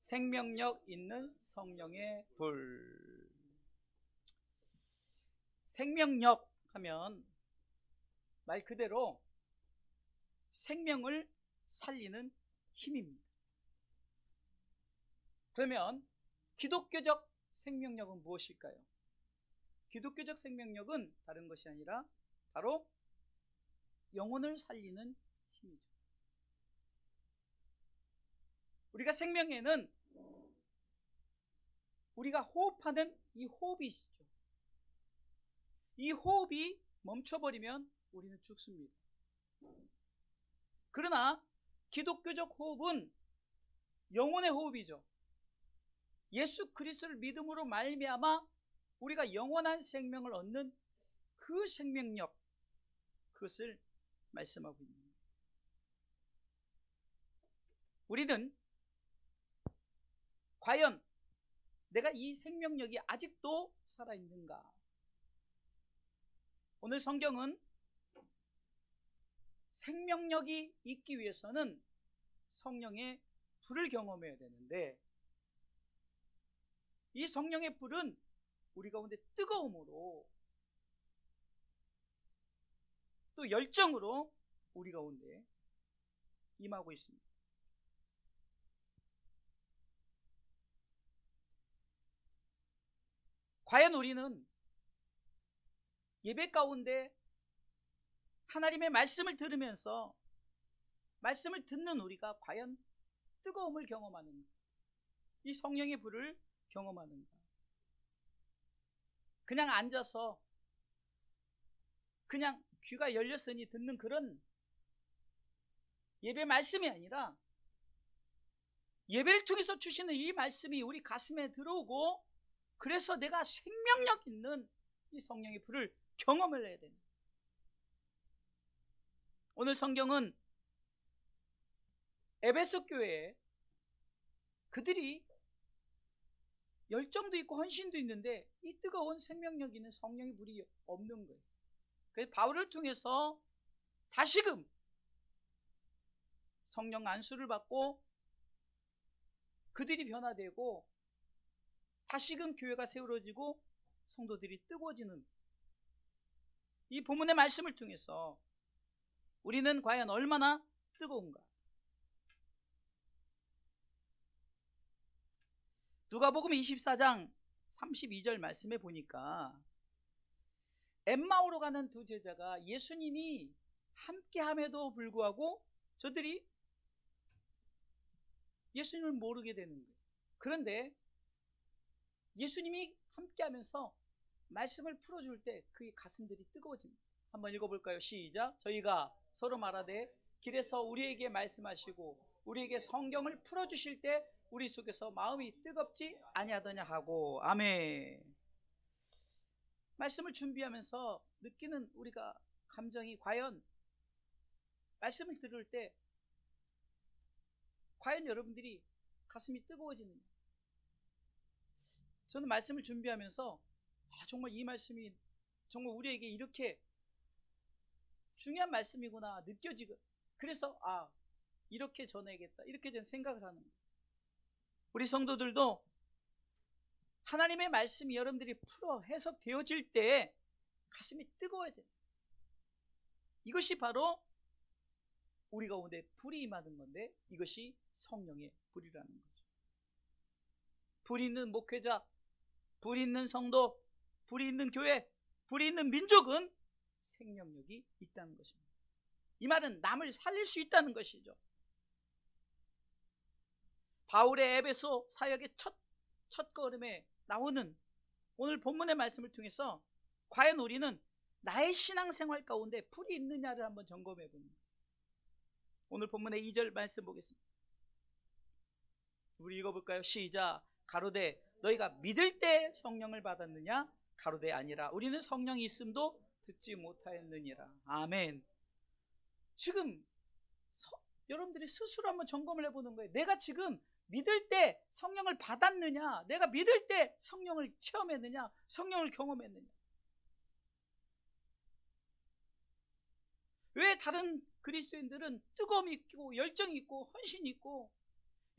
생명력 있는 성령의 불. 생명력 하면 말 그대로 생명을 살리는 힘입니다. 그러면 기독교적 생명력은 무엇일까요? 기독교적 생명력은 다른 것이 아니라 바로 영혼을 살리는 힘이죠. 우리가 생명에는 우리가 호흡하는 이 호흡이 있죠. 이 호흡이 멈춰버리면 우리는 죽습니다. 그러나 기독교적 호흡은 영혼의 호흡이죠. 예수 그리스도를 믿음으로 말미암아 우리가 영원한 생명을 얻는 그 생명력, 그것을 말씀하고 있는 거예요. 우리는 과연 내가 이 생명력이 아직도 살아있는가? 오늘 성경은 생명력이 있기 위해서는 성령의 불을 경험해야 되는데, 이 성령의 불은 우리 가운데 뜨거움으로 또 열정으로 우리 가운데 임하고 있습니다. 과연 우리는 예배 가운데 하나님의 말씀을 들으면서 말씀을 듣는 우리가 과연 뜨거움을 경험하는가? 이 성령의 불을 경험하는가? 그냥 앉아서 그냥 귀가 열렸으니 듣는 그런 예배 말씀이 아니라, 예배를 통해서 주시는 이 말씀이 우리 가슴에 들어오고, 그래서 내가 생명력 있는 이 성령의 불을 경험을 해야 됩니다. 오늘 성경은 에베소 교회에 그들이 열정도 있고 헌신도 있는데 이 뜨거운 생명력 있는 성령의 불이 없는 거예요. 그래서 바울을 통해서 다시금 성령 안수를 받고 그들이 변화되고 다시금 교회가 세워지고 성도들이 뜨거워지는, 이 본문의 말씀을 통해서 우리는 과연 얼마나 뜨거운가? 누가복음 24장 32절 말씀에 보니까 엠마오로 가는 두 제자가 예수님이 함께함에도 불구하고 저들이 예수님을 모르게 되는 거예요. 그런데 예수님이 함께하면서 말씀을 풀어줄 때 그의 가슴들이 뜨거워집니다. 한번 읽어볼까요? 시작. 저희가 서로 말하되 길에서 우리에게 말씀하시고 우리에게 성경을 풀어주실 때 우리 속에서 마음이 뜨겁지 아니하더냐 하고. 아멘. 말씀을 준비하면서 느끼는 우리가 감정이 과연 말씀을 들을 때 과연 여러분들이 가슴이 뜨거워지는가? 저는 말씀을 준비하면서 정말 이 말씀이 정말 우리에게 이렇게 중요한 말씀이구나 느껴지고, 그래서 이렇게 전해야겠다, 이렇게 전 생각을 하는 거예요. 우리 성도들도 하나님의 말씀이 여러분들이 풀어 해석되어질 때 가슴이 뜨거워야 돼요. 이것이 바로 우리 가운데 불이 임하는 건데, 이것이 성령의 불이라는 거죠. 불이 있는 목회자, 불이 있는 성도, 불이 있는 교회, 불이 있는 민족은 생명력이 있다는 것입니다. 이 말은 남을 살릴 수 있다는 것이죠. 바울의 에베소 사역의 첫 걸음에 나오는 오늘 본문의 말씀을 통해서 과연 우리는 나의 신앙생활 가운데 불이 있느냐를 한번 점검해 봅니다. 오늘 본문의 2절 말씀 보겠습니다. 우리 읽어볼까요? 시작. 가로되 너희가 믿을 때 성령을 받았느냐? 가로되 아니라 우리는 성령이 있음도 듣지 못하였느니라. 아멘. 지금 여러분들이 스스로 한번 점검을 해보는 거예요. 내가 지금 믿을 때 성령을 받았느냐? 내가 믿을 때 성령을 체험했느냐? 성령을 경험했느냐? 왜 다른 그리스도인들은 뜨거움이 있고 열정이 있고 헌신이 있고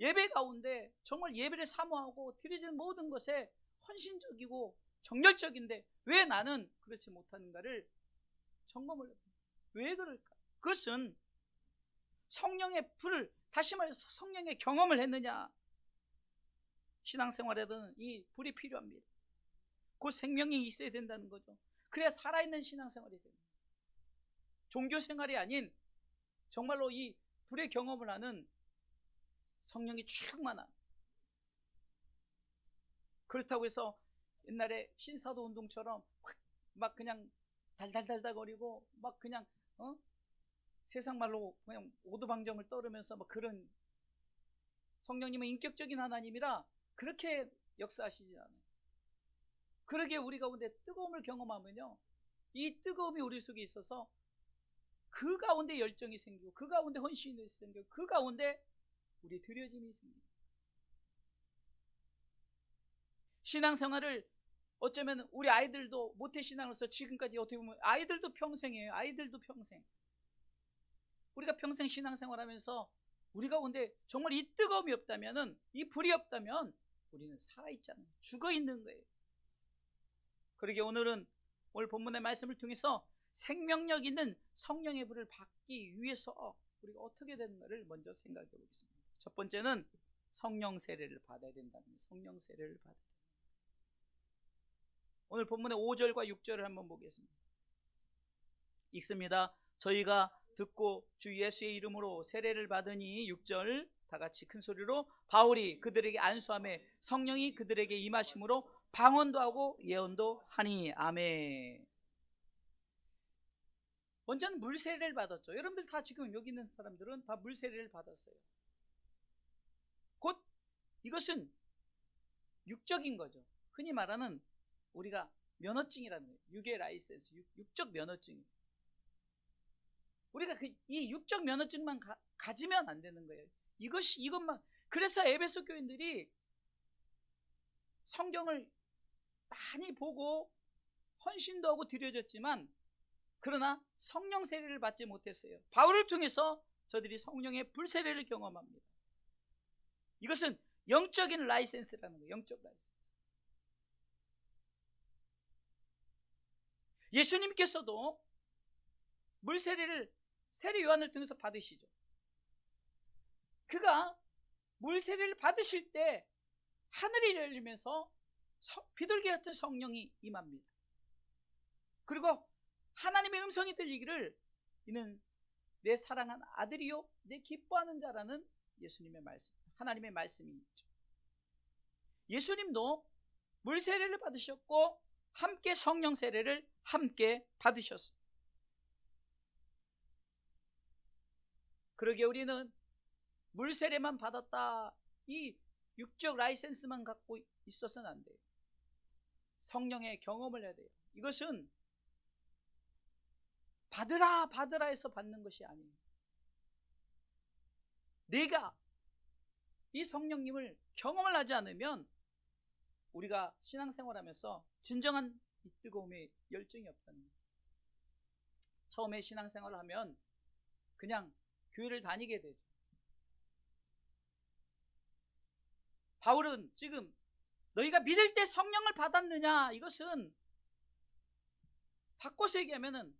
예배 가운데 정말 예배를 사모하고 드려지는 모든 것에 헌신적이고 정열적인데 왜 나는 그렇지 못하는가를 점검을 해요. 왜 그럴까? 그것은 성령의 불을, 다시 말해서 성령의 경험을 했느냐. 신앙생활에는 이 불이 필요합니다. 그 생명이 있어야 된다는 거죠. 그래야 살아있는 신앙생활이 됩니다. 종교생활이 아닌 정말로 이 불의 경험을 하는 성령이 충만한. 그렇다고 해서 옛날에 신사도 운동처럼 막 그냥 달달달달거리고 막 그냥 세상 말로 그냥 오두방정을 떠르면서 막 그런, 성령님은 인격적인 하나님이라 그렇게 역사하시지 않아요. 그러기에 우리 가운데 뜨거움을 경험하면요, 이 뜨거움이 우리 속에 있어서 그 가운데 열정이 생기고 그 가운데 헌신이 생기고 그 가운데 우리 드려짐이 생깁니다. 신앙생활을 어쩌면 우리 아이들도 모태신앙으로서 지금까지 어떻게 보면 아이들도 평생이에요. 아이들도 평생. 우리가 평생 신앙생활하면서 우리 가운데 정말 이 뜨거움이 없다면은, 이 불이 없다면 우리는 살아있잖아요. 죽어있는 거예요. 그러게 오늘은 오늘 본문의 말씀을 통해서 생명력 있는 성령의 불을 받기 위해서 우리가 어떻게 되는가를 먼저 생각해 보겠습니다. 첫 번째는 성령 세례를 받아야 된다는 거예요. 성령 세례를 받아야 된다. 오늘 본문의 5절과 6절을 한번 보겠습니다. 읽습니다. 저희가 듣고 주 예수의 이름으로 세례를 받으니, 6절 다 같이 큰 소리로, 바울이 그들에게 안수하매 성령이 그들에게 임하심으로 방언도 하고 예언도 하니. 아멘. 먼저는 물세례를 받았죠. 여러분들 다 지금 여기 있는 사람들은 다 물세례를 받았어요. 곧 이것은 육적인 거죠. 흔히 말하는 우리가 면허증이라는 거예요. 육의 라이센스, 육적 면허증. 우리가 이 육적 면허증만 가지면 안 되는 거예요. 이것만. 그래서 에베소 교인들이 성경을 많이 보고 헌신도 하고 드려졌지만, 그러나 성령 세례를 받지 못했어요. 바울을 통해서 저들이 성령의 불세례를 경험합니다. 이것은 영적인 라이센스라는 거예요. 영적 라이센스. 예수님께서도 물세례를 세례 요한을 통해서 받으시죠. 그가 물세례를 받으실 때 하늘이 열리면서 비둘기 같은 성령이 임합니다. 그리고 하나님의 음성이 들리기를, 이는 내 사랑한 아들이요 내 기뻐하는 자라는 예수님의 말씀, 하나님의 말씀이 있죠. 예수님도 물세례를 받으셨고 함께 성령 세례를 함께 받으셨습니다. 그러기에 우리는 물세례만 받았다, 이 육적 라이센스만 갖고 있어서는 안 돼요. 성령의 경험을 해야 돼요. 이것은 받으라 받으라 해서 받는 것이 아니에요. 내가 이 성령님을 경험을 하지 않으면 우리가 신앙생활하면서 진정한 이 뜨거움의 열정이 없다는 거예요. 처음에 신앙생활을 하면 그냥 교회를 다니게 되죠. 바울은 지금 너희가 믿을 때 성령을 받았느냐, 이것은 바꿔서 얘기하면은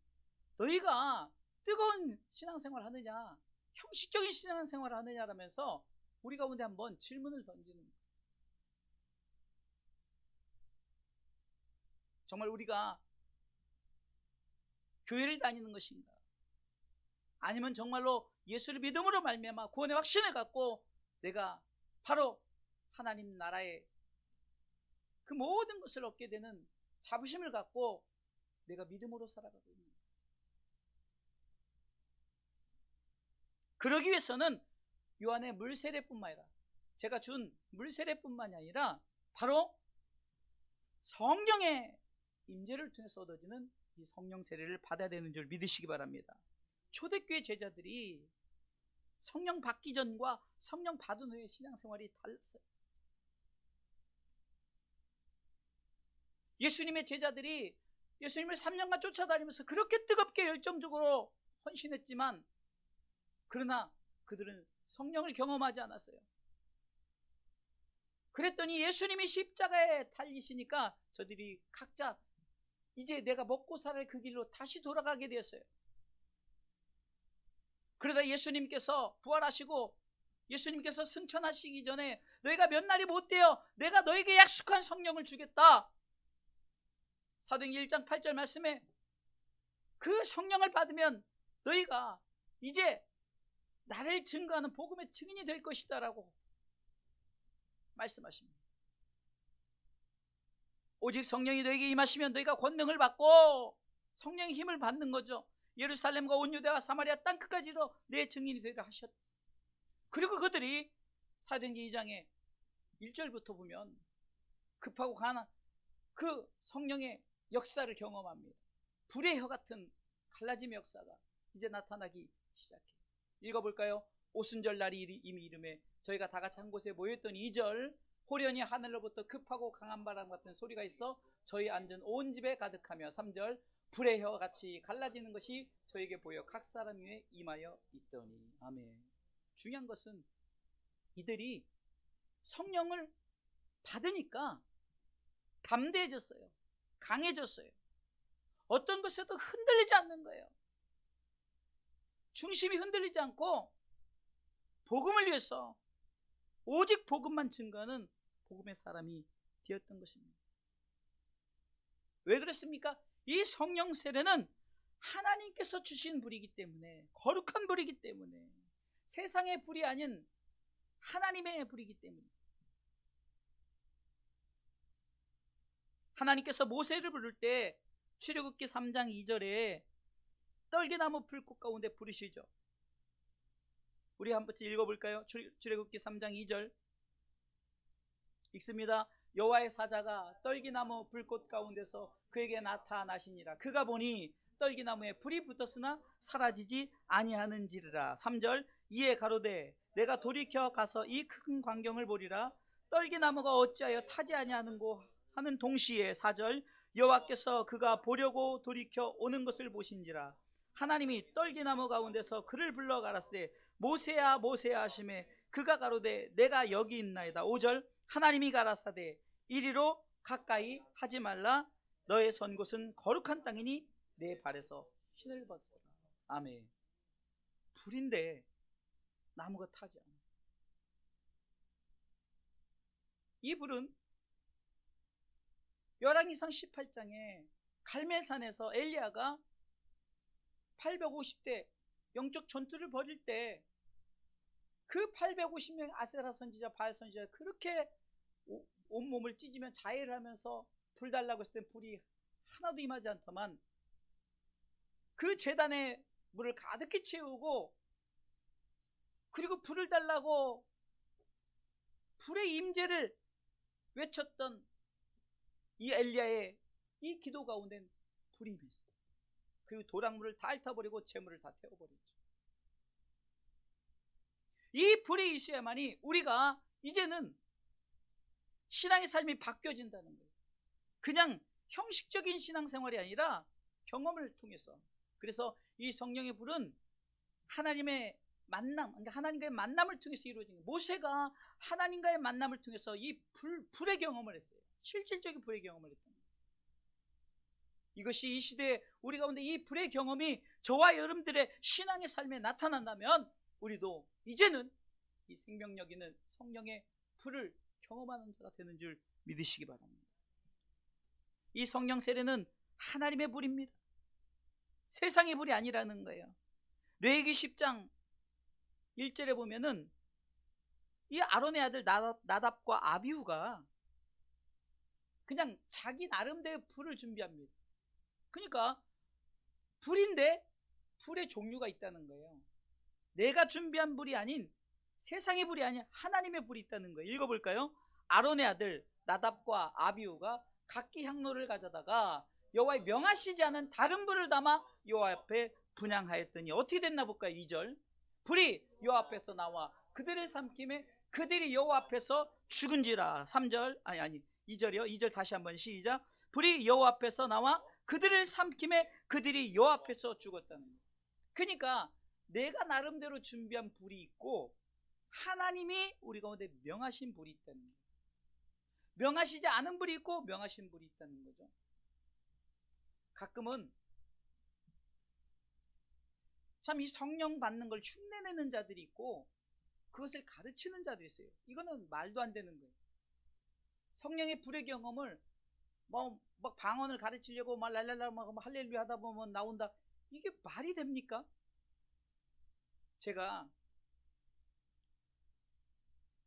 너희가 뜨거운 신앙생활을 하느냐, 형식적인 신앙생활을 하느냐라면서 우리 가운데 한번 질문을 던지는 거예요. 정말 우리가 교회를 다니는 것인가, 아니면 정말로 예수를 믿음으로 말미암아 구원의 확신을 갖고 내가 바로 하나님 나라의 그 모든 것을 얻게 되는 자부심을 갖고 내가 믿음으로 살아가고 있는 거예요. 그러기 위해서는 요한의 물세례뿐만 아니라, 제가 준 물세례뿐만이 아니라 바로 성령의 임재를 통해서 얻어지는 이 성령 세례를 받아야 되는 줄 믿으시기 바랍니다. 초대교회 제자들이 성령 받기 전과 성령 받은 후의 신앙생활이 달랐어요. 예수님의 제자들이 예수님을 3년간 쫓아다니면서 그렇게 뜨겁게 열정적으로 헌신했지만, 그러나 그들은 성령을 경험하지 않았어요. 그랬더니 예수님이 십자가에 달리시니까 저들이 각자 이제 내가 먹고 살아야 그 길로 다시 돌아가게 되었어요. 그러다 예수님께서 부활하시고 예수님께서 승천하시기 전에 너희가 몇 날이 못 되어 내가 너에게 약속한 성령을 주겠다. 사도행전 1장 8절 말씀에 그 성령을 받으면 너희가 이제 나를 증거하는 복음의 증인이 될 것이다 라고 말씀하십니다. 오직 성령이 너에게 임하시면 너희가 권능을 받고 성령의 힘을 받는 거죠. 예루살렘과 온 유대와 사마리아 땅끝까지로 내 증인이 되리라 하셨다. 그리고 그들이 사도행전 2장에 1절부터 보면 급하고 가난 그 성령의 역사를 경험합니다. 불의 혀 같은 갈라짐의 역사가 이제 나타나기 시작해요. 읽어볼까요? 오순절 날이 이미 이름에 저희가 다 같이 한 곳에 모였던 2절 호련히 하늘로부터 급하고 강한 바람 같은 소리가 있어 저희 앉은 온 집에 가득하며 3절 불의 혀와 같이 갈라지는 것이 저에게 보여 각 사람 위에 임하여 있더니. 아멘. 중요한 것은 이들이 성령을 받으니까 담대해졌어요. 강해졌어요. 어떤 것에도 흔들리지 않는 거예요. 중심이 흔들리지 않고 복음을 위해서 오직 복음만 증거하는 복음의 사람이 되었던 것입니다. 왜 그렇습니까? 이 성령 세례는 하나님께서 주신 불이기 때문에, 거룩한 불이기 때문에, 세상의 불이 아닌 하나님의 불이기 때문에. 하나님께서 모세를 부를 때 출애굽기 3장 2절에 떨기나무 불꽃 가운데 부르시죠. 우리 한번 읽어볼까요? 출애굽기 3장 2절 읽습니다. 여호와의 사자가 떨기나무 불꽃 가운데서 그에게 나타나시니라. 그가 보니 떨기나무에 불이 붙었으나 사라지지 아니하는지라. 3절 이에 가로되 내가 돌이켜 가서 이 큰 광경을 보리라. 떨기나무가 어찌하여 타지 아니하는고 하는 동시에 4절 여호와께서 그가 보려고 돌이켜 오는 것을 보신지라. 하나님이 떨기나무 가운데서 그를 불러 가라사대 모세야 모세야 하시매 그가 가로되 내가 여기 있나이다. 5절 하나님이 가라사대 이리로 가까이 하지 말라. 너의 선 곳은 거룩한 땅이니 내 발에서 신을 벗으라. 아멘. 불인데 나무가 타지 않아. 이 불은 열왕기상 18장에 갈멜산에서 엘리야가 850대 영적 전투를 벌일 때 그 850명 아세라 선지자, 바알 선지자 그렇게 온몸을 찢으면 자해를 하면서 불 달라고 했을 때 불이 하나도 임하지 않더만 그 제단에 물을 가득히 채우고 그리고 불을 달라고 불의 임재를 외쳤던 이 엘리야의 이 기도 가운데는 불이 임했어요. 그리고 도랑물을 다 핥아버리고 재물을 다 태워버렸죠. 이 불이 있어야만이 우리가 이제는 신앙의 삶이 바뀌어진다는 거예요. 그냥 형식적인 신앙생활이 아니라 경험을 통해서. 그래서 이 성령의 불은 하나님의 만남, 그러니까 하나님과의 만남을 통해서 이루어진 거예요. 모세가 하나님과의 만남을 통해서 이 불의 경험을 했어요. 실질적인 불의 경험을 했던 거예요. 이것이 이 시대에 우리 가운데 이 불의 경험이 저와 여러분들의 신앙의 삶에 나타난다면 우리도 이제는 이 생명력 있는 성령의 불을 경험하는 자가 되는 줄 믿으시기 바랍니다. 이 성령 세례는 하나님의 불입니다. 세상의 불이 아니라는 거예요. 레위기 10장 1절에 보면은 이 아론의 아들 나답과 아비후가 그냥 자기 나름대로 불을 준비합니다. 그러니까 불인데 불의 종류가 있다는 거예요. 내가 준비한 불이 아닌 세상의 불이 아닌 하나님의 불이 있다는 거예요. 읽어볼까요? 아론의 아들 나답과 아비후가 각기 향로를 가져다가 여호와의 명하시지 않은 다른 불을 담아 여호와 앞에 분향하였더니 어떻게 됐나 볼까요? 2절 불이 여호와 앞에서 나와 그들을 삼킴에 그들이 여호와 앞에서 죽은지라. 3절 아니 2절이요. 2절 다시 한번 시작. 불이 여호와 앞에서 나와 그들을 삼킴에 그들이 여호와 앞에서 죽었다는 거예요. 그러니까 내가 나름대로 준비한 불이 있고 하나님이 우리 가운데 명하신 불이 있다는 거예요. 명하시지 않은 불이 있고 명하신 불이 있다는 거죠. 가끔은 참 이 성령 받는 걸 흉내내는 자들이 있고 그것을 가르치는 자도 있어요. 이거는 말도 안 되는 거예요. 성령의 불의 경험을 막 방언을 가르치려고 막 랄랄라 막 할렐루야 하다 보면 나온다. 이게 말이 됩니까? 제가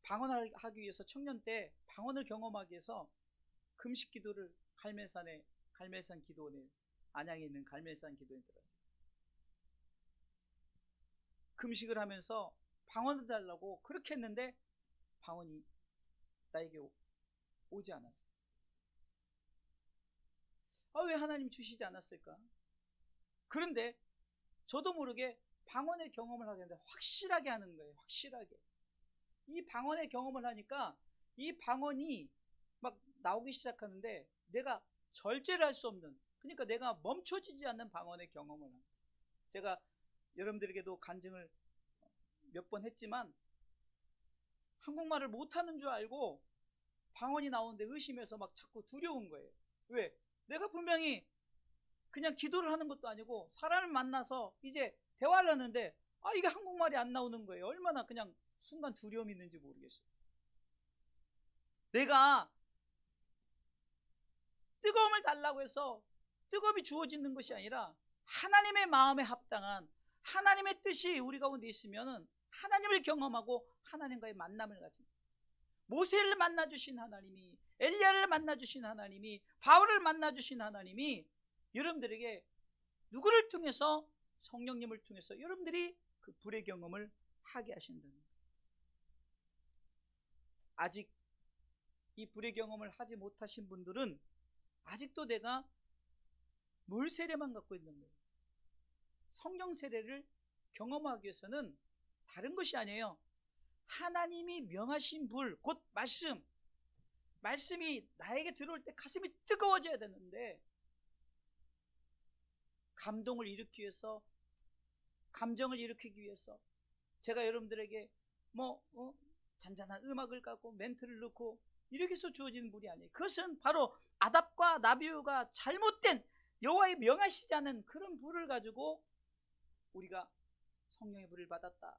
방언을 하기 위해서 청년 때 방언을 경험하기 위해서 금식 기도를 갈멜산 기도원에, 안양에 있는 갈멜산 기도원에 들어갔어요. 금식을 하면서 방언을 달라고 그렇게 했는데 방언이 나에게 오지 않았어요. 왜 하나님 주시지 않았을까? 그런데 저도 모르게 방언의 경험을 하게 되는데 확실하게 하는 거예요. 확실하게. 이 방언의 경험을 하니까 이 방언이 막 나오기 시작하는데 내가 절제를 할 수 없는, 그러니까 내가 멈춰지지 않는 방언의 경험을 합니다. 제가 여러분들에게도 간증을 몇 번 했지만 한국말을 못하는 줄 알고 방언이 나오는데 의심해서 막 자꾸 두려운 거예요. 왜? 내가 분명히 그냥 기도를 하는 것도 아니고 사람을 만나서 이제 대화를 하는데 이게 한국말이 안 나오는 거예요. 얼마나 그냥 순간 두려움이 있는지 모르겠어요. 내가 뜨거움을 달라고 해서 뜨거움이 주어지는 것이 아니라 하나님의 마음에 합당한 하나님의 뜻이 우리 가운데 있으면 하나님을 경험하고 하나님과의 만남을 가진, 모세를 만나주신 하나님이, 엘리야를 만나주신 하나님이, 바울을 만나주신 하나님이 여러분들에게 누구를 통해서, 성령님을 통해서 여러분들이 그 불의 경험을 하게 하신다는 거예요. 아직 이 불의 경험을 하지 못하신 분들은 아직도 내가 물 세례만 갖고 있는 거예요. 성령 세례를 경험하기 위해서는 다른 것이 아니에요. 하나님이 명하신 불, 곧 말씀이 나에게 들어올 때 가슴이 뜨거워져야 되는데, 감동을 일으키기 위해서, 감정을 일으키기 위해서 제가 여러분들에게 잔잔한 음악을 갖고 멘트를 넣고 이렇게 해서 주어지는 불이 아니에요. 그것은 바로 아답과 나비우가 잘못된, 여호와의 명하시지 않은 그런 불을 가지고 우리가 성령의 불을 받았다,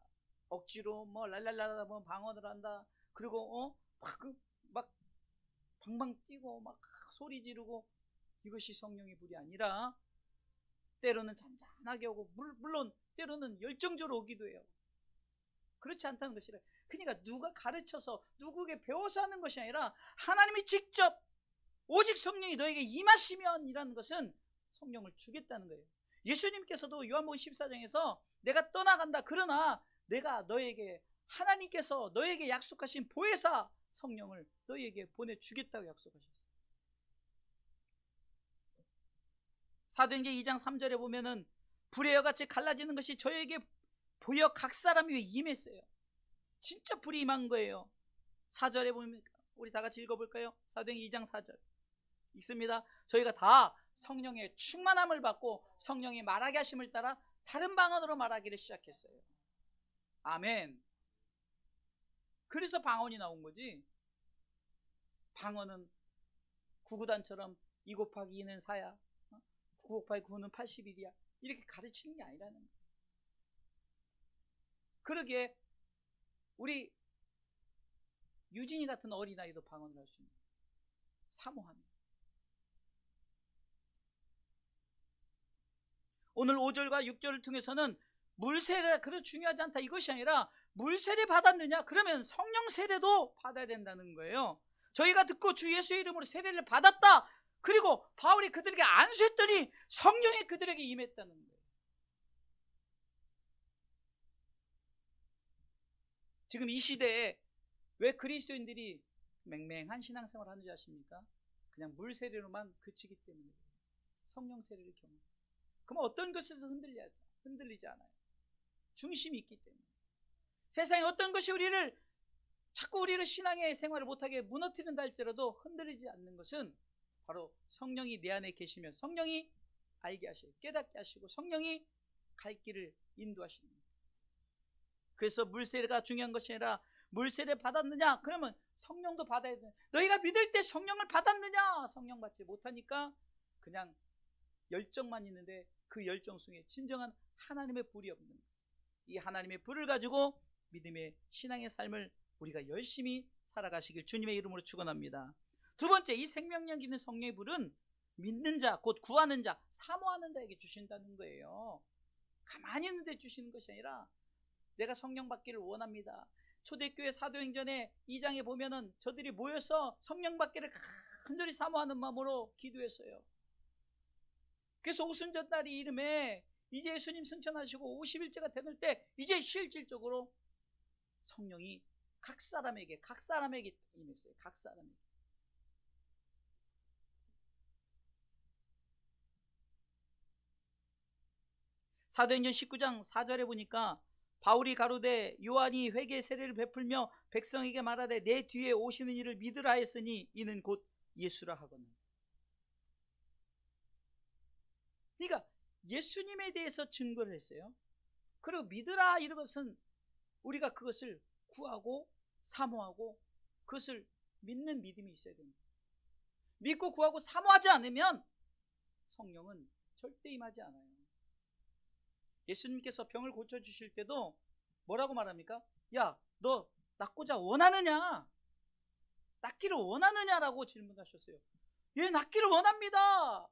억지로 랄랄랄라 방언을 한다, 그리고 막 방방 뛰고 막 소리 지르고, 이것이 성령의 불이 아니라 때로는 잔잔하게 오고 물론 때로는 열정적으로 오기도 해요. 그렇지 않다는 것이라. 그러니까 누가 가르쳐서 누구에게 배워서 하는 것이 아니라 하나님이 직접, 오직 성령이 너에게 임하시면 이라는 것은 성령을 주겠다는 거예요. 예수님께서도 요한복음 14장에서 내가 떠나간다, 그러나 내가 너에게, 하나님께서 너에게 약속하신 보혜사 성령을 너에게 보내주겠다고 약속하셨어요. 사도행전 2장 3절에 보면은 불의 여같이 갈라지는 것이 저에게 보여 각 사람 위에 임했어요. 진짜 불이 임한 거예요. 4절에 보면, 우리 다 같이 읽어볼까요? 사도행전 2장 4절 읽습니다. 저희가 다 성령의 충만함을 받고 성령이 말하게 하심을 따라 다른 방언으로 말하기를 시작했어요. 아멘. 그래서 방언이 나온 거지. 방언은 구구단처럼 2 곱하기 2는 4야, 9 곱하기 9는 81이야, 이렇게 가르치는 게 아니라는 거예요. 그러기에 우리 유진이 같은 어린아이도 방언을 할 수 있는, 사모하는. 오늘 5절과 6절을 통해서는 물세례가 그렇게 중요하지 않다, 이것이 아니라 물세례 받았느냐, 그러면 성령 세례도 받아야 된다는 거예요. 저희가 듣고 주 예수의 이름으로 세례를 받았다, 그리고 바울이 그들에게 안수했더니 성령이 그들에게 임했다는 거예요. 지금 이 시대에 왜 그리스도인들이 맹맹한 신앙생활을 하는지 아십니까? 그냥 물 세례로만 그치기 때문에. 성령 세례를 경험. 그럼 어떤 것에서 흔들리지 않아요. 중심이 있기 때문에. 세상에 어떤 것이 자꾸 우리를 신앙의 생활을 못하게 무너뜨린다 할지라도 흔들리지 않는 것은 바로 성령이 내 안에 계시면 성령이 알게 하시고 깨닫게 하시고 성령이 갈 길을 인도하시는 거예요. 그래서 물세례가 중요한 것이 아니라 물세례 받았느냐? 그러면 성령도 받아야 돼. 너희가 믿을 때 성령을 받았느냐? 성령 받지 못하니까 그냥 열정만 있는데 그 열정 속에 진정한 하나님의 불이 없는 거예요. 이 하나님의 불을 가지고 믿음의 신앙의 삶을 우리가 열심히 살아가시길 주님의 이름으로 축원합니다. 두 번째, 이 생명력 있는 성령의 불은 믿는 자, 곧 구하는 자, 사모하는 자에게 주신다는 거예요. 가만히 있는데 주시는 것이 아니라 내가 성령 받기를 원합니다. 초대교회 사도행전의 2장에 보면은 저들이 모여서 성령 받기를 간절히 사모하는 마음으로 기도했어요. 그래서 오순절날이 이름에 이제 예수님 승천하시고 50일째가 되는 때 이제 실질적으로 성령이 각 사람에게 임했어요. 각 사람에게. 사도행전 19장 4절에 보니까 바울이 가로되 요한이 회개 세례를 베풀며 백성에게 말하되 내 뒤에 오시는 이를 믿으라 했으니 이는 곧 예수라 하거늘. 그러니까 예수님에 대해서 증거를 했어요. 그리고 믿으라 이런 것은 우리가 그것을 구하고 사모하고 그것을 믿는 믿음이 있어야 됩니다. 믿고 구하고 사모하지 않으면 성령은 절대 임하지 않아요. 예수님께서 병을 고쳐주실 때도 뭐라고 말합니까? 야, 너 낫고자 원하느냐? 낫기를 원하느냐라고 질문하셨어요. 예, 낫기를 원합니다.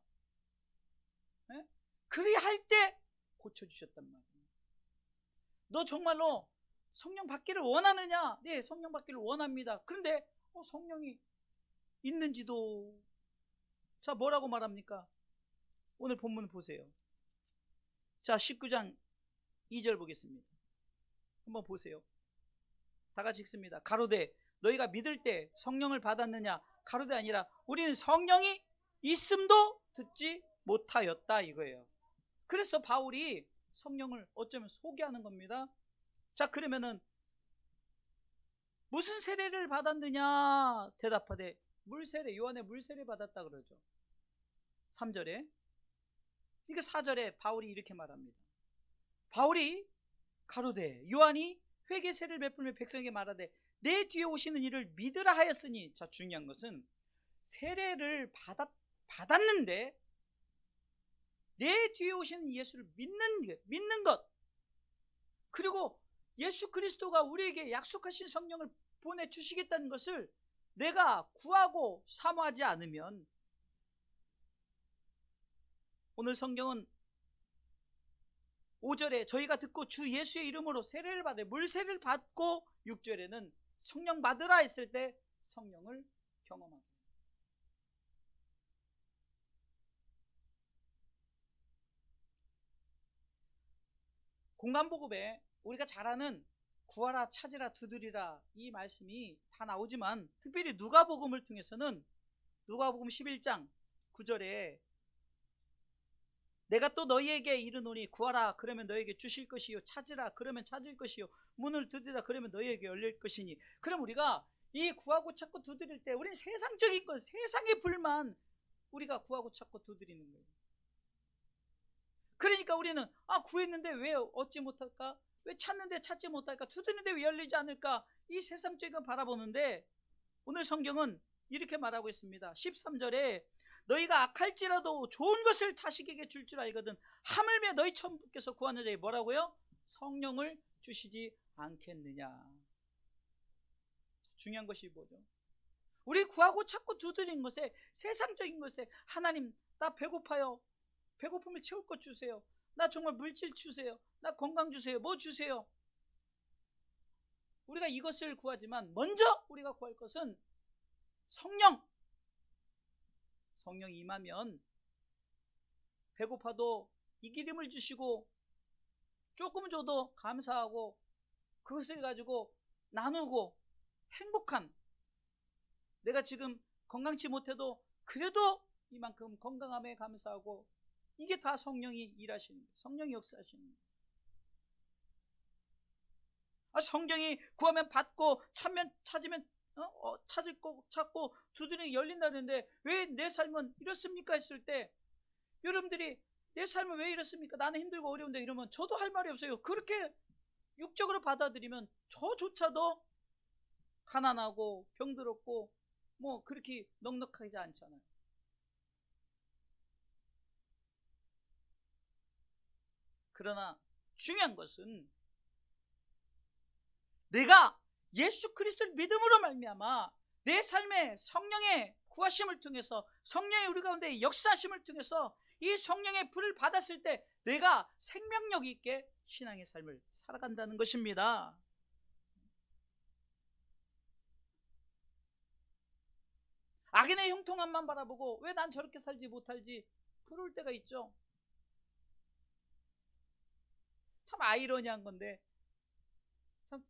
네? 그리할 때 고쳐주셨단 말이에요. 너 정말로 성령 받기를 원하느냐? 네, 성령 받기를 원합니다. 그런데 성령이 있는지도. 자, 뭐라고 말합니까? 오늘 본문 보세요. 자, 19장 2절 보겠습니다. 한번 보세요. 다 같이 읽습니다. 가로되 너희가 믿을 때 성령을 받았느냐? 가로되 아니라 우리는 성령이 있음도 듣지 못하였다 이거예요. 그래서 바울이 성령을 어쩌면 소개하는 겁니다. 자, 그러면은 무슨 세례를 받았느냐? 대답하되 물세례, 요한의 물세례 받았다 그러죠. 3절에. 그러니까 4절에 바울이 이렇게 말합니다. 바울이 가로되 요한이 회개 세례를 베풀며 백성에게 말하되 내 뒤에 오시는 이를 믿으라 하였으니. 자, 중요한 것은 세례를 받았는데 내 뒤에 오시는 예수를 믿는 것, 그리고 예수 그리스도가 우리에게 약속하신 성령을 보내주시겠다는 것을 내가 구하고 사모하지 않으면, 오늘 성경은 5절에 저희가 듣고 주 예수의 이름으로 세례를 받아 물세례를 받고 6절에는 성령 받으라 했을 때 성령을 경험하게. 공간복음에 우리가 잘 아는 구하라 찾으라 두드리라 이 말씀이 다 나오지만, 특별히 누가복음을 통해서는 누가복음 11장 9절에 내가 또 너희에게 이르노니 구하라 그러면 너희에게 주실 것이요, 찾으라 그러면 찾을 것이요, 문을 두드리라 그러면 너희에게 열릴 것이니. 그럼 우리가 이 구하고 찾고 두드릴 때 우리는 세상적인 것, 세상의 불만 우리가 구하고 찾고 두드리는 거예요. 그러니까 우리는 구했는데 왜 얻지 못할까? 왜 찾는데 찾지 못할까? 두드리는데 왜 열리지 않을까? 이 세상적인 걸 바라보는데, 오늘 성경은 이렇게 말하고 있습니다. 13절에 너희가 악할지라도 좋은 것을 자식에게 줄 줄 알거든 하물며 너희 천부께서 구하는 자에게 뭐라고요? 성령을 주시지 않겠느냐. 중요한 것이 뭐죠? 우리 구하고 찾고 두드리는 것에, 세상적인 것에, 하나님 나 배고파요, 배고픔을 채울 것 주세요, 나 정말 물질 주세요, 나 건강 주세요, 뭐 주세요. 우리가 이것을 구하지만 먼저 우리가 구할 것은 성령. 성령이 임하면 배고파도 이 기름을 주시고 조금 줘도 감사하고 그것을 가지고 나누고 행복한, 내가 지금 건강치 못해도 그래도 이만큼 건강함에 감사하고, 이게 다 성령이 일하시는 거예요. 성령이 역사하시는 거예요. 성령이 구하면 받고 찾으면 찾을 거 찾고 두드리면 열린다는데 왜 내 삶은 이렇습니까 했을 때, 여러분들이 내 삶은 왜 이렇습니까? 나는 힘들고 어려운데 이러면 저도 할 말이 없어요. 그렇게 육적으로 받아들이면 저조차도 가난하고 병들었고 뭐 그렇게 넉넉하지 않잖아요. 그러나 중요한 것은 내가 예수 그리스도를 믿음으로 말미암아 내 삶에 성령의 구하심을 통해서 성령의 우리 가운데 역사하심을 통해서 이 성령의 불을 받았을 때 내가 생명력 있게 신앙의 삶을 살아간다는 것입니다. 악인의 형통함만 바라보고 왜 난 저렇게 살지 못할지 부러울 때가 있죠. 참 아이러니한 건데 참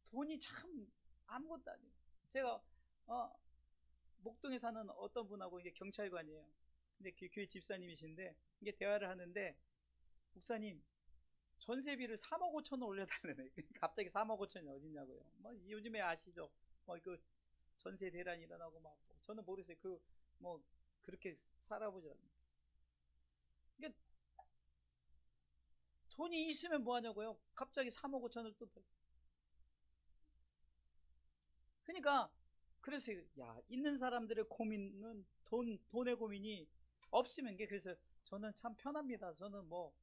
돈이 참 아무것도 아니에요. 제가 목동에 사는 어떤 분하고 이게 경찰관이에요. 근데 교회 집사님이신데 이게 대화를 하는데 목사님 전세비를 3억 5천원 올려달라네. 갑자기 3억 5천이 어딨냐고요. 뭐 요즘에 아시죠? 뭐 그 전세 대란이 일어나고 막 저는 모르겠어요. 그 뭐 그렇게 살아보지 않아요. 이게 돈이 있으면 뭐 하냐고요. 갑자기 3억 5천을 또 그러니까 그래서 야 있는 사람들의 고민은 돈의 고민이 없으면 게 그래서 저는 참 편합니다. 저는 뭐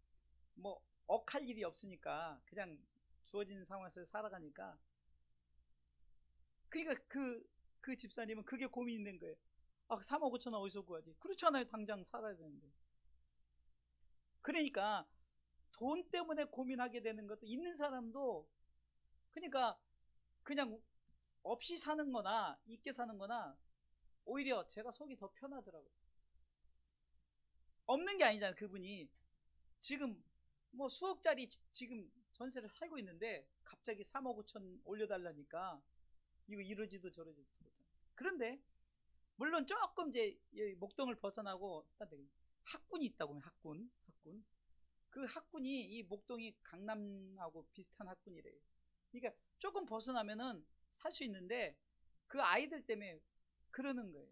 억할 일이 없으니까 그냥 주어진 상황에서 살아가니까 그러니까 그 집사님은 그게 고민이 된 거예요. 아 3억 5천 원 어디서 구하지? 그렇잖아요. 당장 살아야 되는데. 그러니까 돈 때문에 고민하게 되는 것도 있는 사람도 그러니까 그냥 없이 사는 거나 있게 사는 거나 오히려 제가 속이 더 편하더라고요. 없는 게 아니잖아요. 그분이 지금 뭐 수억짜리 지금 전세를 살고 있는데 갑자기 3억 5천 올려달라니까 이거 이러지도 저러지도 못하는. 그런데 물론 조금 이제 목동을 벗어나고 학군이 있다고 하면 학군 그 학군이 이 목동이 강남하고 비슷한 학군이래요. 그러니까 조금 벗어나면은 살 수 있는데 그 아이들 때문에 그러는 거예요.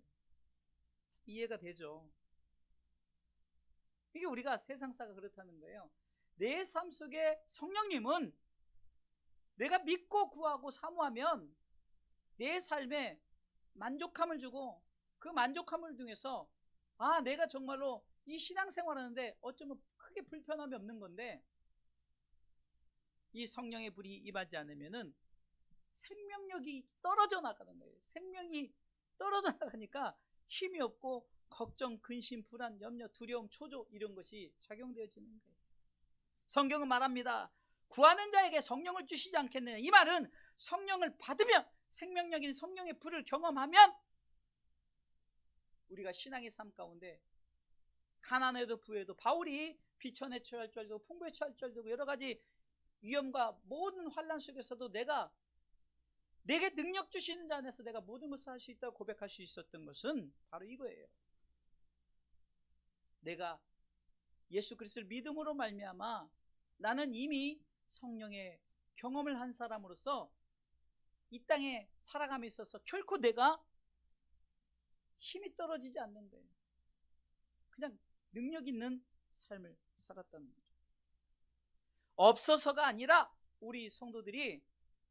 이해가 되죠. 이게 우리가 세상사가 그렇다는 거예요. 내 삶 속에 성령님은 내가 믿고 구하고 사모하면 내 삶에 만족함을 주고 그 만족함을 통해서 아 내가 정말로 이 신앙생활하는데 어쩌면 크게 불편함이 없는 건데 이 성령의 불이 임하지 않으면은 생명력이 떨어져 나가는 거예요. 생명이 떨어져 나가니까 힘이 없고 걱정, 근심, 불안, 염려, 두려움, 초조 이런 것이 작용되어지는 거예요. 성경은 말합니다. 구하는 자에게 성령을 주시지 않겠느냐. 이 말은 성령을 받으면 생명력인 성령의 불을 경험하면 우리가 신앙의 삶 가운데 가난해도 부해도 바울이 비천에 처할 줄 알고 풍부에 처할 줄 알고 여러 가지 위험과 모든 환난 속에서도 내게 능력 주시는 자 안에서 내가 모든 것을 할 수 있다고 고백할 수 있었던 것은 바로 이거예요. 내가 예수 그리스도를 믿음으로 말미암아 나는 이미 성령의 경험을 한 사람으로서 이 땅에 살아감에 있어서 결코 내가 힘이 떨어지지 않는 거예요. 그냥 능력 있는 삶을 살았다는 거죠. 없어서가 아니라 우리 성도들이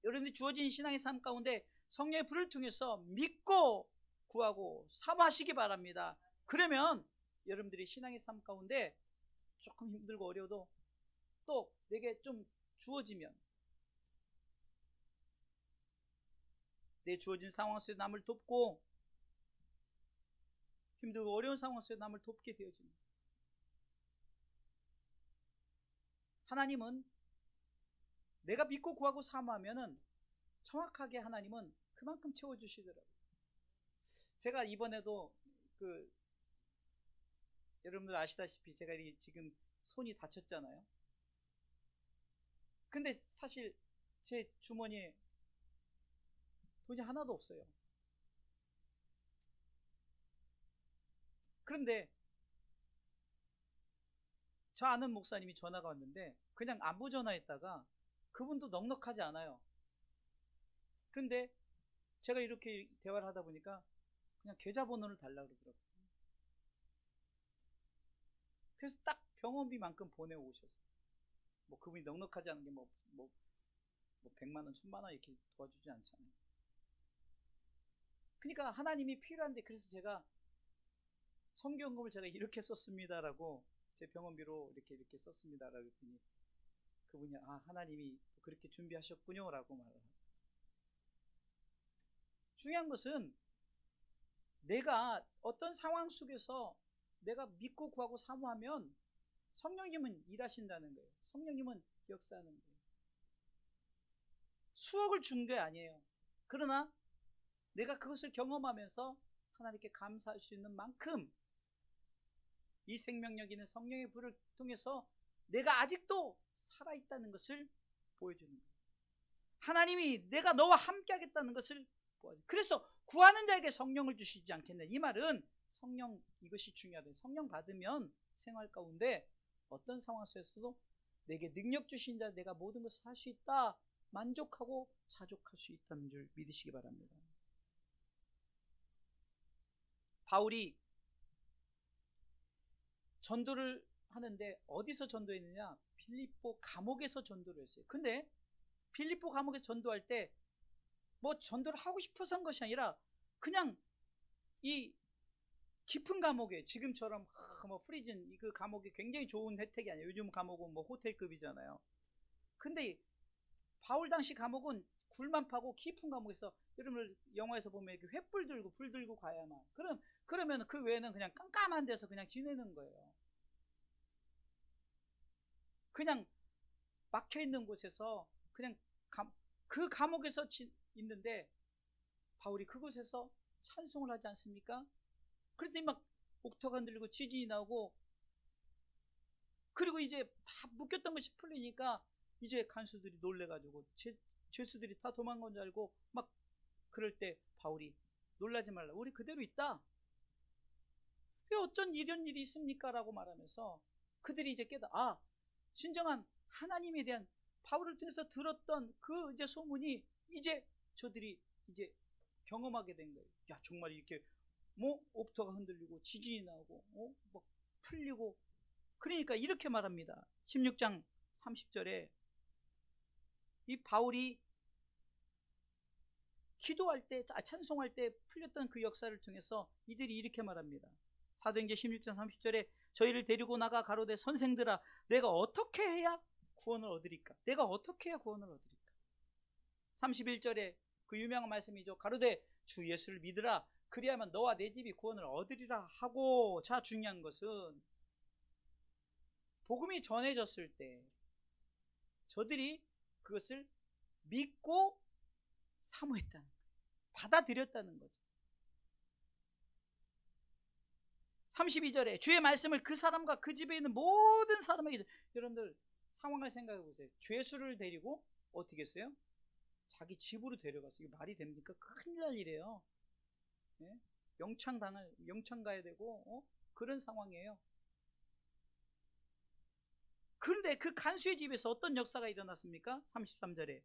여러분들이 주어진 신앙의 삶 가운데 성령의 불을 통해서 믿고 구하고 사모하시기 바랍니다. 그러면 여러분들이 신앙의 삶 가운데 조금 힘들고 어려워도 또 내게 좀 주어지면 내 주어진 상황 속에 남을 돕고 힘들고 어려운 상황 속에 남을 돕게 되어집니다. 하나님은 내가 믿고 구하고 사모하면은 정확하게 하나님은 그만큼 채워주시더라고요. 제가 이번에도 여러분들 아시다시피 제가 지금 손이 다쳤잖아요. 근데 사실 제 주머니에 돈이 하나도 없어요. 그런데 저 아는 목사님이 전화가 왔는데 그냥 안부 전화했다가 그분도 넉넉하지 않아요. 그런데 제가 이렇게 대화를 하다 보니까 그냥 계좌번호를 달라고 그러더라고요. 그래서 딱 병원비만큼 보내고 오셨어요. 뭐 그분이 넉넉하지 않은 게 뭐 100만 원, 1000만 원 이렇게 도와주지 않잖아요. 그러니까 하나님이 필요한데, 그래서 제가 성경금을 제가 이렇게 썼습니다라고, 제 병원비로 이렇게 썼습니다라고 했더니 그분이 하나님이 그렇게 준비하셨군요 라고 말을 합니다. 중요한 것은 내가 어떤 상황 속에서 내가 믿고 구하고 사모하면 성령님은 일하신다는 거예요. 성령님은 역사하는 거예요. 수억을 준 게 아니에요. 그러나 내가 그것을 경험하면서 하나님께 감사할 수 있는 만큼 이 생명력 있는 성령의 불을 통해서 내가 아직도 살아있다는 것을 보여주는 거예요. 하나님이 내가 너와 함께 하겠다는 것을 보여줘요. 그래서 구하는 자에게 성령을 주시지 않겠냐. 이 말은 성령, 이것이 중요하다. 성령 받으면 생활 가운데 어떤 상황 속에서도 내게 능력 주신 자, 내가 모든 것을 할 수 있다, 만족하고 자족할 수 있다는 줄 믿으시기 바랍니다. 바울이 전도를 하는데 어디서 전도했느냐? 빌립보 감옥에서 전도를 했어요. 근데 빌립보 감옥에서 전도할 때 뭐 전도를 하고 싶어서 한 것이 아니라 그냥 이 깊은 감옥에, 지금처럼 뭐 프리즌 그 감옥이 굉장히 좋은 혜택이 아니에요. 요즘 감옥은 뭐 호텔급이잖아요. 근데 바울 당시 감옥은 굴만 파고 깊은 감옥에서, 여러분 영화에서 보면 이렇게 횃불 들고 불 들고 가야만, 그러면 그 외에는 그냥 깜깜한 데서 그냥 지내는 거예요. 그냥 막혀 있는 곳에서 그냥 그 감옥에서 있는데 바울이 그곳에서 찬송을 하지 않습니까? 그랬더니 막 옥토가 흔들리고 지진이 나오고, 그리고 이제 다 묶였던 것이 풀리니까 이제 간수들이 놀래가지고 죄수들이 다 도망간 줄 알고 막 그럴 때 바울이 놀라지 말라, 우리 그대로 있다, 왜 어쩐 이런 일이 있습니까? 라고 말하면서 그들이 이제 진정한 하나님에 대한 바울을 통해서 들었던 그 이제 소문이 이제 저들이 이제 경험하게 된 거예요. 야, 정말 이렇게 뭐 옥토가 흔들리고 지진이 나오고 막 풀리고. 그러니까 이렇게 말합니다. 16장 30절에 이 바울이 기도할 때, 찬송할 때 풀렸던 그 역사를 통해서 이들이 이렇게 말합니다. 사도행전 16장 30절에 저희를 데리고 나가 가로되 선생들아, 내가 어떻게 해야 구원을 얻으리까? 내가 어떻게 해야 구원을 얻으리까? 31절에 그 유명한 말씀이죠. 가로되 주 예수를 믿으라, 그리하면 너와 내 집이 구원을 얻으리라 하고. 자, 중요한 것은 복음이 전해졌을 때 저들이 그것을 믿고 사모했다는 거예요. 받아들였다는 거죠. 32절에 주의 말씀을 그 사람과 그 집에 있는 모든 사람에게. 여러분들 상황을 생각해 보세요. 죄수를 데리고 어떻게 했어요? 자기 집으로 데려갔어요. 이게 말이 됩니까? 큰일 날 일이에요. 네? 영창 가야 되고 그런 상황이에요. 그런데 그 간수의 집에서 어떤 역사가 일어났습니까? 33절에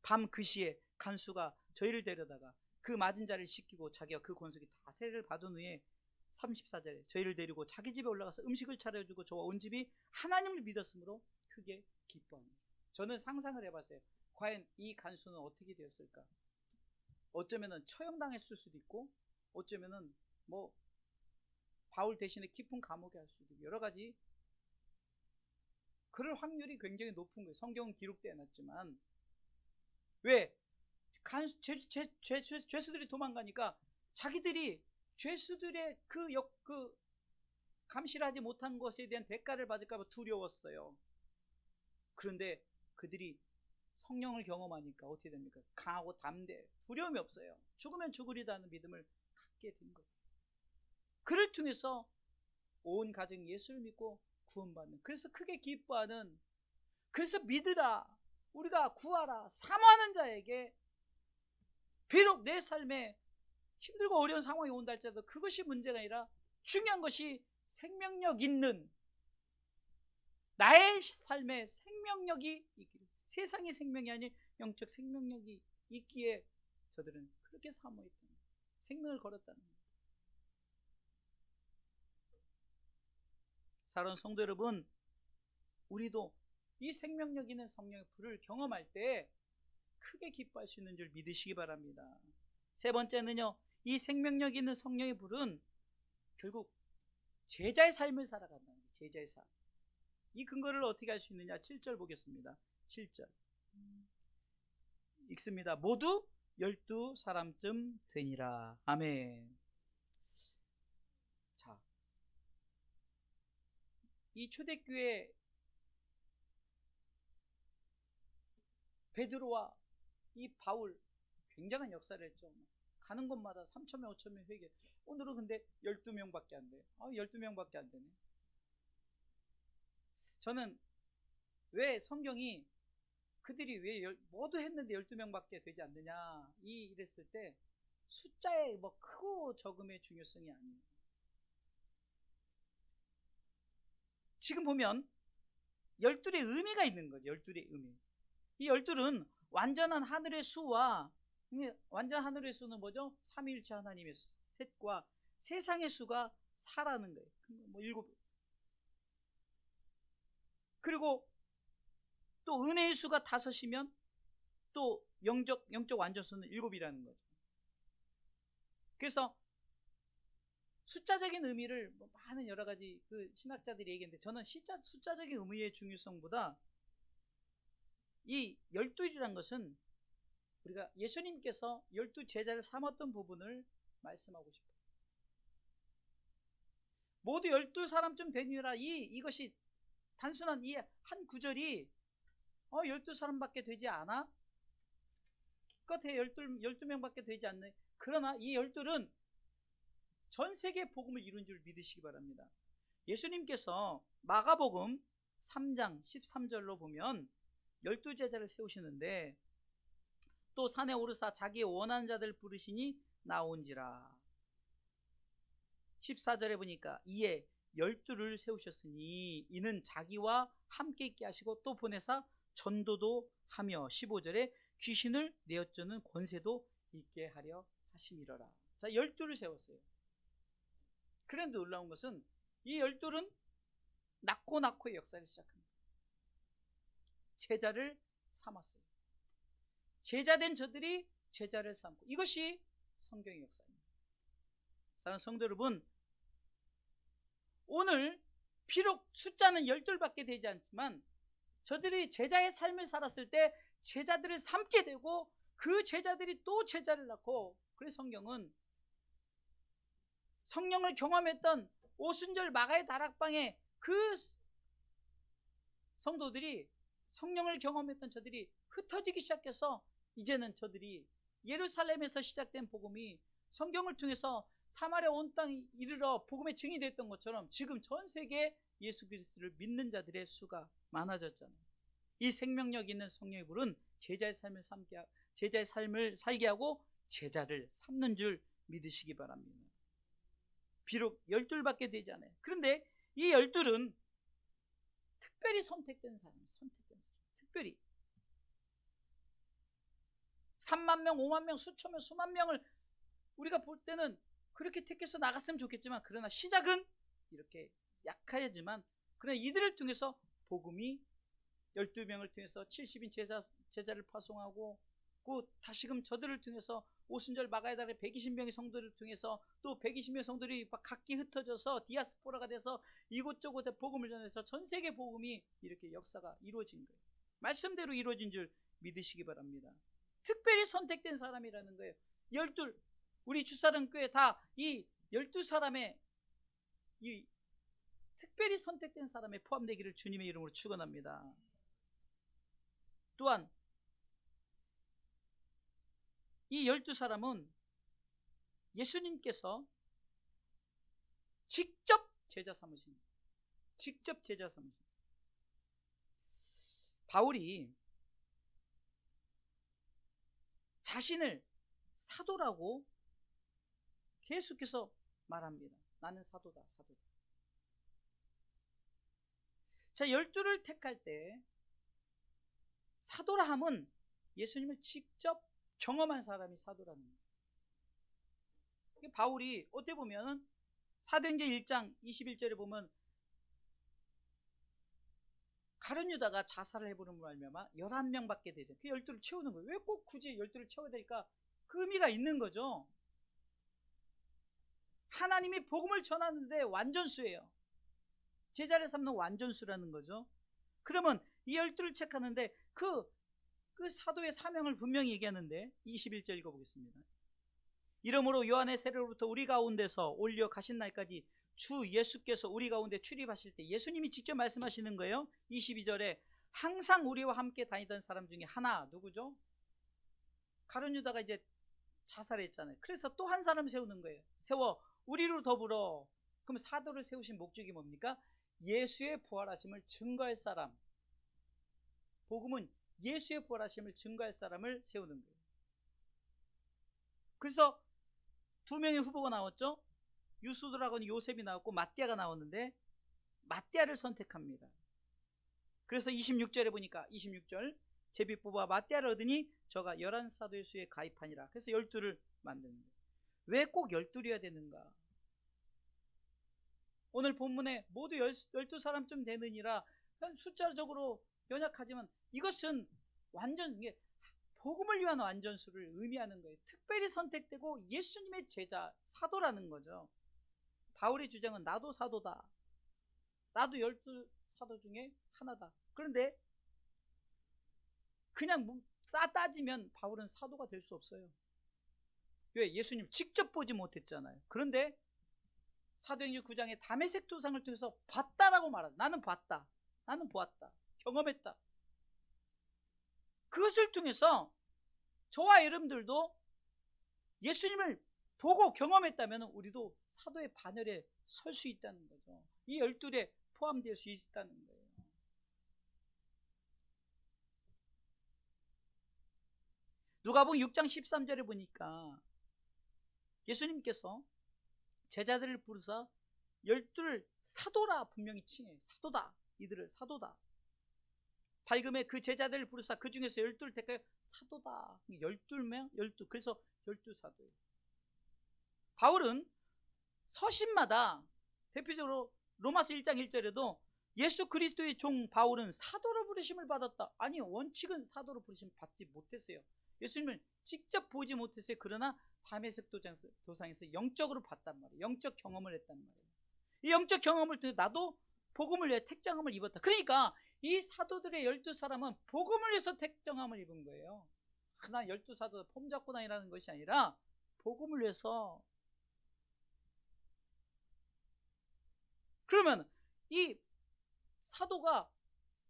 밤 그 시에 간수가 저희를 데려다가 그 맞은 자를 씻기고 자기가 그 권속이 다 세례를 받은 후에 34절에 저희를 데리고 자기 집에 올라가서 음식을 차려주고 저와 온 집이 하나님을 믿었으므로 크게 기뻐합니다. 저는 상상을 해봤어요. 과연 이 간수는 어떻게 되었을까? 어쩌면은 처형당했을 수도 있고, 어쩌면은 뭐 바울 대신에 깊은 감옥에 할 수도 있고, 여러 가지 그럴 확률이 굉장히 높은 거예요. 성경은 기록되어 놨지만. 왜? 죄수들이 도망가니까 자기들이 죄수들의 그 감시를 하지 못한 것에 대한 대가를 받을까 봐 두려웠어요. 그런데 그들이 성령을 경험하니까 어떻게 됩니까? 강하고 담대, 두려움이 없어요. 죽으면 죽으리다는 믿음을 갖게 된 거예요. 그를 통해서 온 가정이 예수를 믿고 구원받는, 그래서 크게 기뻐하는, 그래서 믿으라, 우리가 구하라, 사모하는 자에게 비록 내 삶에 힘들고 어려운 상황이 온다 할지라도 그것이 문제가 아니라 중요한 것이 생명력 있는 나의 삶에 생명력이 있기를, 세상의 생명이 아닌 영적 생명력이 있기에 저들은 그렇게 사모했던 거예요. 생명을 걸었다는 거예요. 사랑하는 성도 여러분, 우리도 이 생명력 있는 성령의 불을 경험할 때 크게 기뻐할 수 있는 줄 믿으시기 바랍니다. 세 번째는요, 이 생명력 있는 성령의 불은 결국 제자의 삶을 살아간다는 거예요. 제자의 삶. 이 근거를 어떻게 할 수 있느냐? 7절 보겠습니다. 7절 읽습니다. 모두 12사람쯤 되니라. 아멘. 자, 이 초대교회 베드로와 이 바울 굉장한 역사를 했죠. 가는 곳마다 3,000명, 5,000명 회개. 오늘은 근데 12명밖에 안 돼요. 12명밖에 안 되네. 저는 왜 성경이 그들이 왜 모두 했는데 12명밖에 되지 않느냐 이랬을 때 숫자의 뭐 크고 적음의 중요성이 아니에요. 지금 보면 12의 의미가 있는 거죠. 12의 의미. 이 12은 완전한 하늘의 수와, 완전 하늘의 수는 뭐죠? 삼위일체 하나님의 셋과 세상의 수가 4라는 거예요. 뭐 7. 그리고 또 은혜의 수가 5이면 또 영적 완전수는 7이라는 거죠. 그래서 숫자적인 의미를 많은 여러 가지 그 신학자들이 얘기했는데, 저는 숫자적인 의미의 중요성보다 이 12이라는 것은 우리가 예수님께서 12제자를 삼았던 부분을 말씀하고 싶어요. 모두 12사람쯤 되니라. 이것이 단순한 이 한 구절이 12사람밖에 되지 않아? 끝에 12명밖에 되지 않네. 그러나 이 12은 전 세계 복음을 이룬 줄 믿으시기 바랍니다. 예수님께서 마가복음 3장 13절로 보면 12제자를 세우시는데, 또 산에 오르사 자기의 원하는 자들 부르시니 나온지라. 14절에 보니까 이에 12를 세우셨으니 이는 자기와 함께 있게 하시고 또 보내사 전도도 하며 15절에 귀신을 내어쫓는 권세도 있게 하려 하심이러라. 자, 12를 세웠어요. 그런데 놀라운 것은 이 12는 낳고의 역사를 시작합니다. 제자를 삼았어요. 제자된 저들이 제자를 삼고, 이것이 성경의 역사입니다. 사랑하는 성도 여러분, 오늘 비록 숫자는 12밖에 되지 않지만 저들이 제자의 삶을 살았을 때 제자들을 삼게 되고, 그 제자들이 또 제자를 낳고, 그래서 성경은 성령을 경험했던 오순절 마가의 다락방에 그 성도들이, 성령을 경험했던 저들이 흩어지기 시작해서 이제는 저들이 예루살렘에서 시작된 복음이 성경을 통해서 사마리아 온 땅에 이르러 복음의 증이 됐던 것처럼 지금 전 세계에 예수 그리스도를 믿는 자들의 수가 많아졌잖아요. 이 생명력 있는 성령의 불은 제자의 삶을 살게 하고 제자를 삼는 줄 믿으시기 바랍니다. 비록 12밖에 되지 않아요. 그런데 이 12은 특별히 선택된 사람이에요. 특별히 3만 명, 5만 명, 수천 명, 수만 명을 우리가 볼 때는 그렇게 택해서 나갔으면 좋겠지만, 그러나 시작은 이렇게 약하지만, 그러나 이들을 통해서 복음이 12명을 통해서 70인 제자를 파송하고, 그 다시금 저들을 통해서 오순절 마가의 달에 120명의 성도를 통해서 또 120명의 성도들이 각기 흩어져서 디아스포라가 돼서 이곳저곳에 복음을 전해서 전 세계 복음이 이렇게 역사가 이루어진 거예요. 말씀대로 이루어진 줄 믿으시기 바랍니다. 특별히 선택된 사람이라는 거예요. 12, 우리 주사랑교회 다 이 12사람의 이 특별히 선택된 사람에 포함되기를 주님의 이름으로 축원합니다. 또한 이 12사람은 예수님께서 직접 제자 삼으십니다. 직접 제자 삼으십니다. 바울이 자신을 사도라고 계속해서 말합니다. 나는 사도다. 자, 12를 택할 때 사도라 함은 예수님을 직접 경험한 사람이 사도라는 거예요. 바울이 어떻게 보면 사도행전 1장 21절에 보면 가룟 유다가 자살을 해버림으로 말미암아 11명밖에 되죠. 그 12를 채우는 거예요. 왜 꼭 굳이 12를 채워야 될까? 그 의미가 있는 거죠. 하나님이 복음을 전하는데 완전수예요. 제자를 삼는 완전수라는 거죠. 그러면 이 12를 체크하는데 그 사도의 사명을 분명히 얘기하는데 21절 읽어보겠습니다. 이러므로 요한의 세례로부터 우리 가운데서 올려 가신 날까지 주 예수께서 우리 가운데 출입하실 때 예수님이 직접 말씀하시는 거예요. 22절에 항상 우리와 함께 다니던 사람 중에 하나, 누구죠? 가룟 유다가 이제 자살했잖아요. 그래서 또 한 사람 세우는 거예요. 세워 우리로 더불어. 그럼 사도를 세우신 목적이 뭡니까? 예수의 부활하심을 증거할 사람. 복음은 예수의 부활하심을 증거할 사람을 세우는 거예요. 그래서 두 명의 후보가 나왔죠. 유스도라고는 요셉이 나왔고 마띠아가 나왔는데 마띠아를 선택합니다. 그래서 26절에 보니까 26절 제비 뽑아 마띠아를 얻으니 저가 11사도의 수에 가입하니라. 그래서 12를 만드는 거예요. 왜 꼭 12이어야 되는가? 오늘 본문에 모두 12사람쯤 되느니라 숫자적으로 연약하지만 이것은 완전 복음을 위한 완전수를 의미하는 거예요. 특별히 선택되고 예수님의 제자, 사도라는 거죠. 바울의 주장은 나도 사도다. 나도 12사도 중에 하나다. 그런데 그냥 따지면 바울은 사도가 될 수 없어요. 왜? 예수님 직접 보지 못했잖아요. 그런데 사도행전 9장에 다메섹 도상을 통해서 봤다라고 말하다. 나는 봤다. 나는 보았다. 경험했다. 그것을 통해서 저와 여러분들도 예수님을 보고 경험했다면 우리도 사도의 반열에 설 수 있다는 거죠. 이 12에 포함될 수 있다는 거예요. 누가복음 6장 13절에 보니까 예수님께서 제자들을 부르사 12를 사도라 분명히 칭해요. 사도다. 이들을 사도다. 밝음에 그 제자들을 부르사 그 중에서 12를 택하여 사도다. 12명? 12. 그래서 12사도예요. 바울은 서신마다 대표적으로 로마서 1장 1절에도 예수 그리스도의 종 바울은 사도로 부르심을 받았다. 아니, 원칙은 사도로 부르심을 받지 못했어요. 예수님을 직접 보지 못했어요. 그러나 다메섹 도상에서 영적으로 봤단 말이에요. 영적 경험을 했단 말이에요. 이 영적 경험을 통해 나도 복음을 위해 택정함을 입었다. 그러니까 이 사도들의 12사람은 복음을 위해서 택정함을 입은 거예요. 나 12사도 폼 잡고 다니라는 것이 아니라 복음을 위해서. 그러면 이 사도가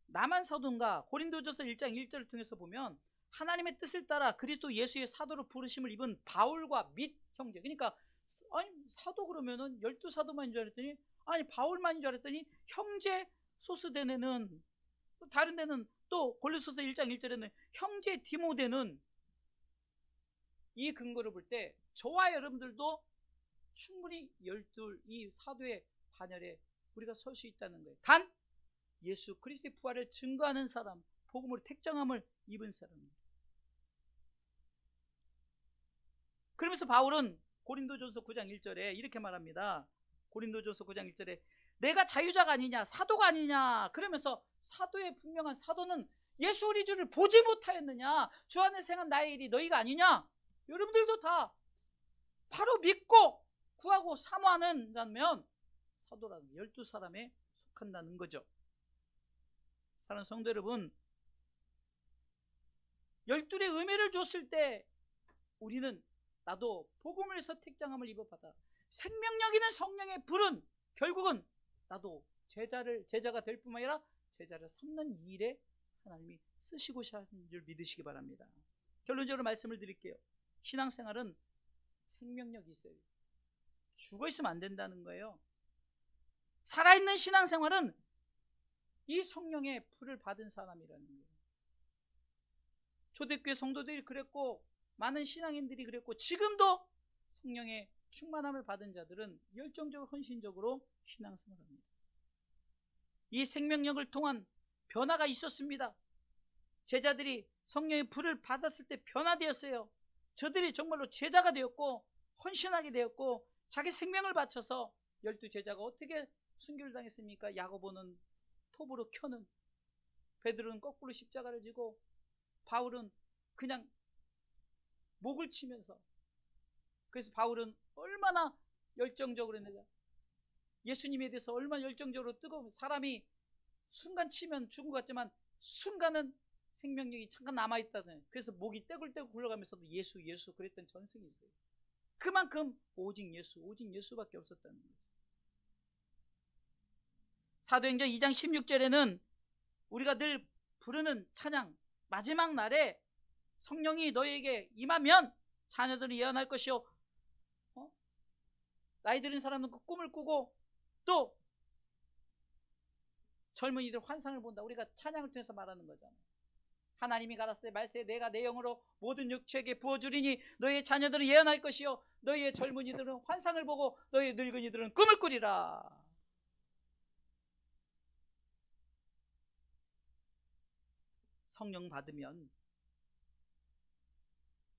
나만 사도인가? 고린도전서 1장 1절을 통해서 보면 하나님의 뜻을 따라 그리스도 예수의 사도로 부르심을 입은 바울과 및 형제. 그러니까 아니 사도 그러면은 12사도만인 줄 알았더니 아니 바울만인 줄 알았더니 형제 소스데네는 다른 데는 또 고린도전서 1장 1절에는 형제 디모데는 이 근거를 볼 때 저와 여러분들도 충분히 12이 사도의 반열에 우리가 설 수 있다는 거예요. 단 예수 그리스도의 부활을 증거하는 사람, 복음으로 택정함을 입은 사람입니다. 그러면서 바울은 고린도전서 9장 1절에 이렇게 말합니다. 고린도전서 9장 1절에 내가 자유자가 아니냐, 사도가 아니냐. 그러면서 사도의 분명한 사도는 예수 우리 주를 보지 못하였느냐, 주 안에 생한 나의 일이 너희가 아니냐. 여러분들도 다 바로 믿고 구하고 사모하는 자면 사도라는 12사람에 속한다는 거죠. 사랑하는 성도 여러분, 12의 의미를 줬을 때 우리는 나도 복음을 해서 택정함을 입어받아 생명력 있는 성령의 불은 결국은 나도 제자가 될 뿐만 아니라 제자를 삼는 일에 하나님이 쓰시고자 하는 줄 믿으시기 바랍니다. 결론적으로 말씀을 드릴게요. 신앙생활은 생명력이 있어요. 죽어 있으면 안 된다는 거예요. 살아있는 신앙생활은 이 성령의 불을 받은 사람이라는 거예요. 초대교회 성도들이 그랬고 많은 신앙인들이 그랬고 지금도 성령의 충만함을 받은 자들은 열정적으로 헌신적으로 신앙생활합니다. 이 생명력을 통한 변화가 있었습니다. 제자들이 성령의 불을 받았을 때 변화되었어요. 저들이 정말로 제자가 되었고 헌신하게 되었고 자기 생명을 바쳐서 12제자가 어떻게 순교를 당했습니까? 야고보는 톱으로 켜는, 베드로는 거꾸로 십자가를 지고, 바울은 그냥 목을 치면서. 그래서 바울은 얼마나 열정적으로 내가 예수님에 대해서 얼마나 열정적으로 뜨거운 사람이 순간 치면 죽은 것 같지만 순간은 생명력이 잠깐 남아있다는, 그래서 목이 떼굴떼굴 굴러가면서도 예수 예수 그랬던 전승이 있어요. 그만큼 오직 예수밖에 없었다는 거예요. 사도행전 2장 16절에는 우리가 늘 부르는 찬양, 마지막 날에 성령이 너희에게 임하면 자녀들은 예언할 것이요, 나이 들은 사람은 그 꿈을 꾸고 또 젊은이들 환상을 본다. 우리가 찬양을 통해서 말하는 거잖아요. 하나님이 가라사대 말세에 내가 내 영으로 모든 육체에게 부어주리니 너희의 자녀들은 예언할 것이요 너희의 젊은이들은 환상을 보고 너희의 늙은이들은 꿈을 꾸리라. 성령 받으면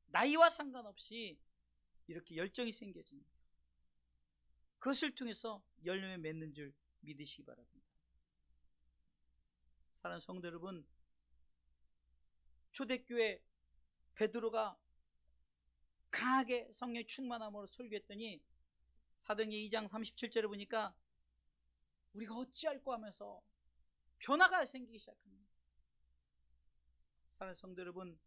나이와 상관없이 이렇게 열정이 생겨집니다. 그것을 통해서 열매 맺는 줄 믿으시기 바랍니다. 사랑하는 성도 여러분, 초대교회 베드로가 강하게 성령의 충만함으로 설교했더니 사도행전 2장 37절에 보니까 우리가 어찌할꼬 하면서 변화가 생기기 시작합니다. 사랑하는 성도 여러분,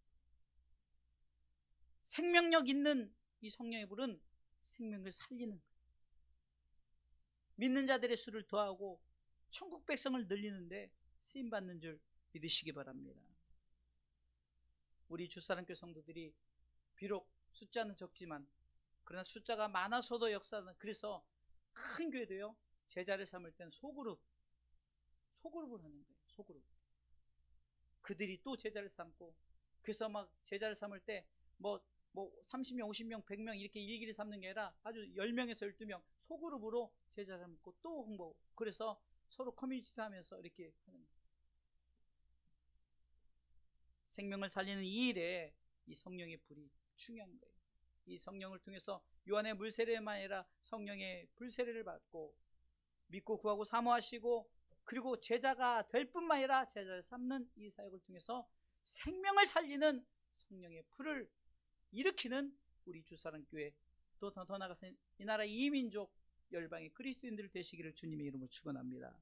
생명력 있는 이 성령의 불은 생명을 살리는 거예요. 믿는 자들의 수를 더하고 천국 백성을 늘리는데 쓰임받는 줄 믿으시기 바랍니다. 우리 주사랑교회 성도들이 비록 숫자는 적지만 그러나 숫자가 많아서도 역사는, 그래서 큰 교회도요 제자를 삼을 땐 소그룹을 하는 거예요. 소그룹. 그들이 또 제자를 삼고, 그래서 막 제자를 삼을 때 뭐 30명, 50명, 100명 이렇게 일기를 삼는 게 아니라 아주 10명에서 12명 소그룹으로 제자를 삼고 또 홍보, 그래서 서로 커뮤니티도 하면서 이렇게 하는 거예요. 생명을 살리는 이 일에 이 성령의 불이 중요한 거예요. 이 성령을 통해서 요한의 물세례만 아니라 성령의 불세례를 받고 믿고 구하고 사모하시고, 그리고 제자가 될 뿐만 아니라 제자를 삼는 이 사역을 통해서 생명을 살리는 성령의 불을 일으키는 우리 주사랑교회, 또 더 나아가서 이 나라 이민족 열방의 그리스도인들 되시기를 주님의 이름으로 축원합니다.